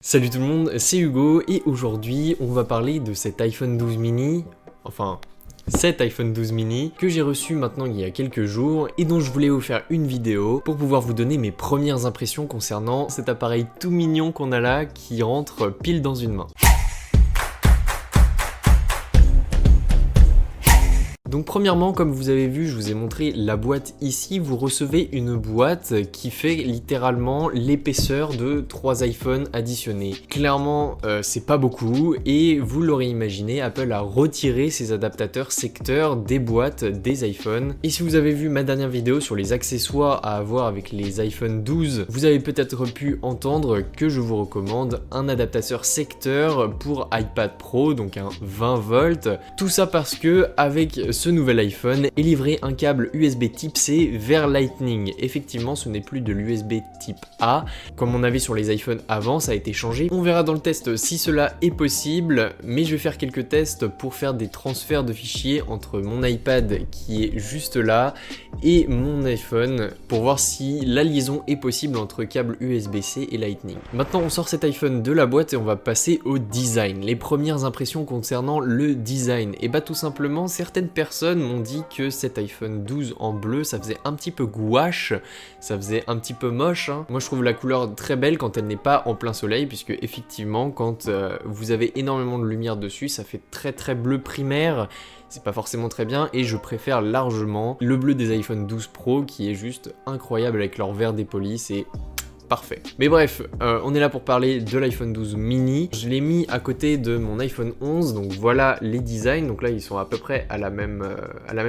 Salut tout le monde, c'est Hugo et aujourd'hui on va parler de cet iPhone 12 mini, cet iPhone 12 mini que j'ai reçu maintenant il y a quelques jours et dont je voulais vous faire une vidéo pour pouvoir vous donner mes premières impressions concernant cet appareil tout mignon qu'on a là qui rentre pile dans une main. Donc premièrement, comme vous avez vu, je vous ai montré la boîte ici, vous recevez une boîte qui fait littéralement l'épaisseur de 3 iPhones additionnés. Clairement, c'est pas beaucoup et vous l'aurez imaginé, Apple a retiré ses adaptateurs secteurs des boîtes des iPhones. Et si vous avez vu ma dernière vidéo sur les accessoires à avoir avec les iPhone 12, vous avez peut-être pu entendre que je vous recommande un adaptateur secteur pour iPad Pro, donc un 20 volts. Tout ça parce que avec ce nouvel iPhone est livré un câble USB type C vers Lightning. Effectivement, ce n'est plus de l'USB type A comme on avait sur les iPhones avant, ça a été changé. On verra dans le test si cela est possible, mais je vais faire quelques tests pour faire des transferts de fichiers entre mon iPad qui est juste là et mon iPhone pour voir si la liaison est possible entre câble USB-C et Lightning. Maintenant, on sort cet iPhone de la boîte et on va passer au design. Les premières impressions concernant le design. Et bah tout simplement, certaines personnes m'ont dit que cet iPhone 12 en bleu, ça faisait un petit peu gouache, ça faisait un petit peu moche. Moi je trouve la couleur très belle quand elle n'est pas en plein soleil, puisque effectivement quand vous avez énormément de lumière dessus, ça fait très bleu primaire. C'est pas forcément très bien et je préfère largement le bleu des iPhone 12 Pro qui est juste incroyable avec leur vert dépoli, c'est parfait. Mais bref, on est là pour parler de l'iPhone 12 mini. Je l'ai mis à côté de mon iPhone 11, donc voilà les designs. Donc là, ils sont à peu près à la même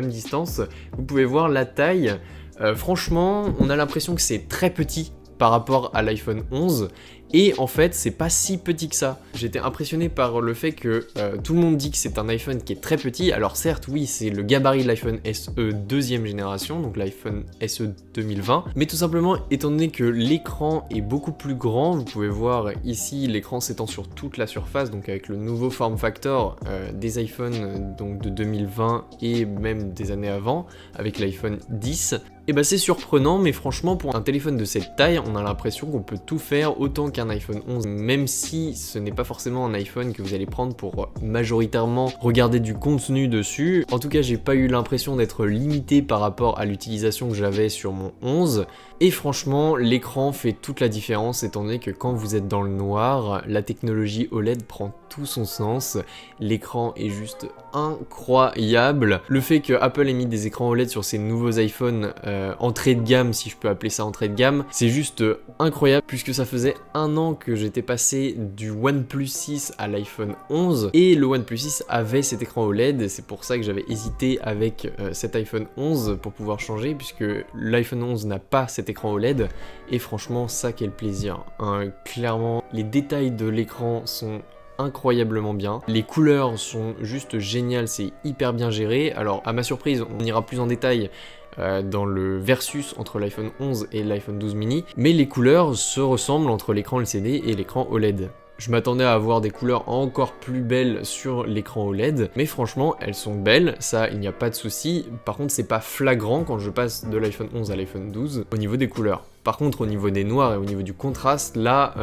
distance. Vous pouvez voir la taille. Franchement, on a l'impression que c'est très petit par rapport à l'iPhone 11. Et en fait, c'est pas si petit que ça. J'étais impressionné par le fait que tout le monde dit que c'est un iPhone qui est très petit. Alors certes, oui, c'est le gabarit de l'iPhone SE deuxième génération, donc l'iPhone SE 2020. Mais tout simplement, étant donné que l'écran est beaucoup plus grand, vous pouvez voir ici l'écran s'étend sur toute la surface, donc avec le nouveau form factor des iPhones donc de 2020 et même des années avant, avec l'iPhone 10. Et bah c'est surprenant, mais franchement pour un téléphone de cette taille, on a l'impression qu'on peut tout faire autant qu'un iPhone 11, même si ce n'est pas forcément un iPhone que vous allez prendre pour majoritairement regarder du contenu dessus. En tout cas, j'ai pas eu l'impression d'être limité par rapport à l'utilisation que j'avais sur mon 11. Et franchement, l'écran fait toute la différence étant donné que quand vous êtes dans le noir, la technologie OLED prend tout son sens. L'écran est juste incroyable. Le fait que Apple ait mis des écrans OLED sur ses nouveaux iPhones entrée de gamme, si je peux appeler ça entrée de gamme, c'est juste incroyable puisque ça faisait un an que j'étais passé du OnePlus 6 à l'iPhone 11 et le OnePlus 6 avait cet écran OLED. C'est pour ça que j'avais hésité avec cet iPhone 11 pour pouvoir changer puisque l'iPhone 11 n'a pas cet écran OLED et franchement ça quel plaisir. Clairement les détails de l'écran sont incroyablement bien. Les couleurs sont juste géniales, c'est hyper bien géré. Alors à ma surprise, on ira plus en détail dans le versus entre l'iPhone 11 et l'iPhone 12 mini, mais les couleurs se ressemblent entre l'écran LCD et l'écran OLED. Je m'attendais à avoir des couleurs encore plus belles sur l'écran OLED, mais franchement, elles sont belles, ça, il n'y a pas de souci. Par contre, c'est pas flagrant quand je passe de l'iPhone 11 à l'iPhone 12 au niveau des couleurs. Par contre, au niveau des noirs et au niveau du contraste, là,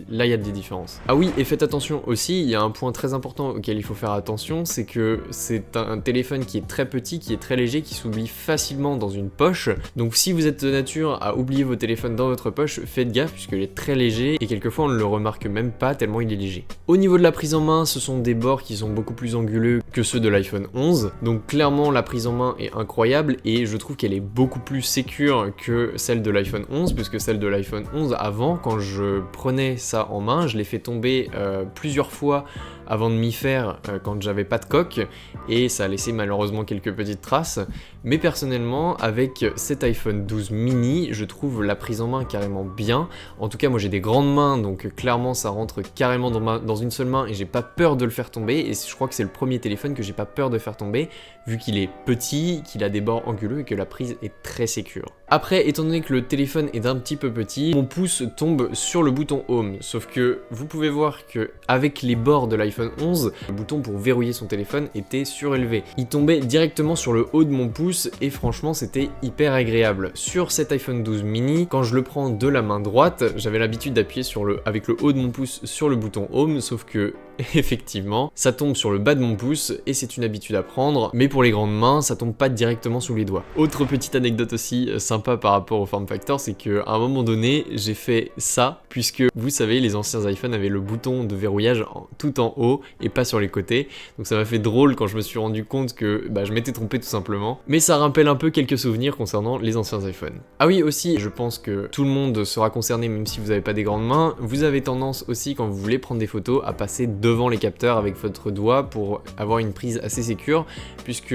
il y a des différences. Ah oui, et faites attention aussi, il y a un point très important auquel il faut faire attention, c'est que c'est un téléphone qui est très petit, qui est très léger, qui s'oublie facilement dans une poche. Donc si vous êtes de nature à oublier vos téléphones dans votre poche, faites gaffe puisqu'il est très léger et quelquefois on ne le remarque même pas tellement il est léger. Au niveau de la prise en main, ce sont des bords qui sont beaucoup plus anguleux que ceux de l'iPhone 11. Donc clairement, la prise en main est incroyable et je trouve qu'elle est beaucoup plus sécure que celle de l'iPhone 11, puisque celle de l'iPhone 11 avant, quand je prenais ça en main, je l'ai fait tomber plusieurs fois avant de m'y faire quand j'avais pas de coque et ça a laissé malheureusement quelques petites traces. Mais personnellement, avec cet iPhone 12 mini, je trouve la prise en main carrément bien. En tout cas, moi j'ai des grandes mains, donc clairement ça rentre carrément dans une seule main et j'ai pas peur de le faire tomber. Et je crois que c'est le premier téléphone que j'ai pas peur de faire tomber, vu qu'il est petit, qu'il a des bords anguleux et que la prise est très sécure. Après, étant donné que le téléphone est un petit peu petit, mon pouce tombe sur le bouton Home. Sauf que vous pouvez voir que avec les bords de l'iPhone 11, le bouton pour verrouiller son téléphone était surélevé. Il tombait directement sur le haut de mon pouce pouce et franchement c'était hyper agréable. Sur cet iPhone 12 mini, quand je le prends de la main droite, j'avais l'habitude d'appuyer avec le haut de mon pouce sur le bouton Home, sauf que effectivement, ça tombe sur le bas de mon pouce et c'est une habitude à prendre, mais pour les grandes mains, ça tombe pas directement sous les doigts. Autre petite anecdote aussi sympa par rapport au form factor, c'est qu'à un moment donné, j'ai fait ça, puisque vous savez, les anciens iPhones avaient le bouton de verrouillage tout en haut et pas sur les côtés, donc ça m'a fait drôle quand je me suis rendu compte que je m'étais trompé tout simplement, mais ça rappelle un peu quelques souvenirs concernant les anciens iPhones. Ah oui, aussi, je pense que tout le monde sera concerné même si vous n'avez pas des grandes mains, vous avez tendance aussi quand vous voulez prendre des photos à passer devant les capteurs avec votre doigt pour avoir une prise assez sécure, puisque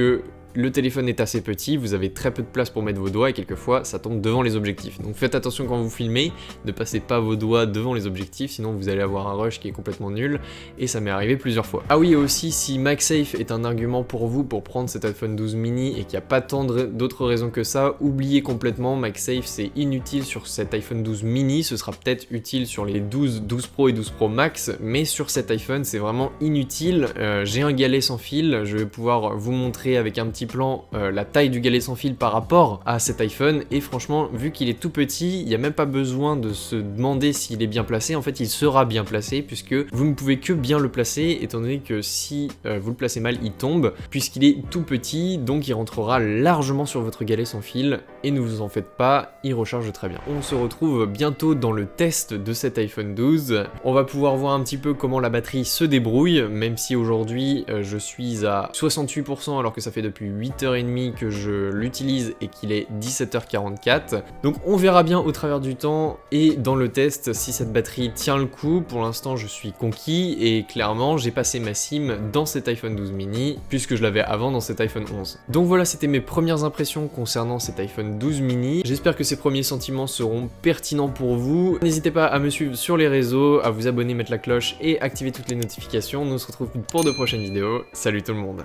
le téléphone est assez petit, vous avez très peu de place pour mettre vos doigts et quelquefois ça tombe devant les objectifs. Donc faites attention quand vous filmez, ne passez pas vos doigts devant les objectifs, sinon vous allez avoir un rush qui est complètement nul et ça m'est arrivé plusieurs fois. Ah oui, aussi si MagSafe est un argument pour vous pour prendre cet iPhone 12 mini et qu'il n'y a pas tant d'autres raisons que ça, oubliez complètement, MagSafe c'est inutile sur cet iPhone 12 mini, ce sera peut-être utile sur les 12 Pro et 12 Pro Max, mais sur cet iPhone c'est vraiment inutile. J'ai un galet sans fil, je vais pouvoir vous montrer avec un petit plan la taille du galet sans fil par rapport à cet iPhone et franchement vu qu'il est tout petit, il n'y a même pas besoin de se demander s'il est bien placé, en fait il sera bien placé puisque vous ne pouvez que bien le placer étant donné que si vous le placez mal il tombe puisqu'il est tout petit, donc il rentrera largement sur votre galet sans fil et ne vous en faites pas, il recharge très bien. On se retrouve bientôt dans le test de cet iPhone 12, on va pouvoir voir un petit peu comment la batterie se débrouille, même si aujourd'hui je suis à 68% alors que ça fait depuis 8h30 que je l'utilise et qu'il est 17h44. Donc on verra bien au travers du temps et dans le test si cette batterie tient le coup. Pour l'instant je suis conquis et clairement j'ai passé ma SIM dans cet iPhone 12 mini puisque je l'avais avant dans cet iPhone 11. Donc voilà, c'était mes premières impressions concernant cet iPhone 12 mini. J'espère que ces premiers sentiments seront pertinents pour vous. N'hésitez pas à me suivre sur les réseaux, à vous abonner, mettre la cloche et activer toutes les notifications. Nous on se retrouve pour de prochaines vidéos. Salut tout le monde.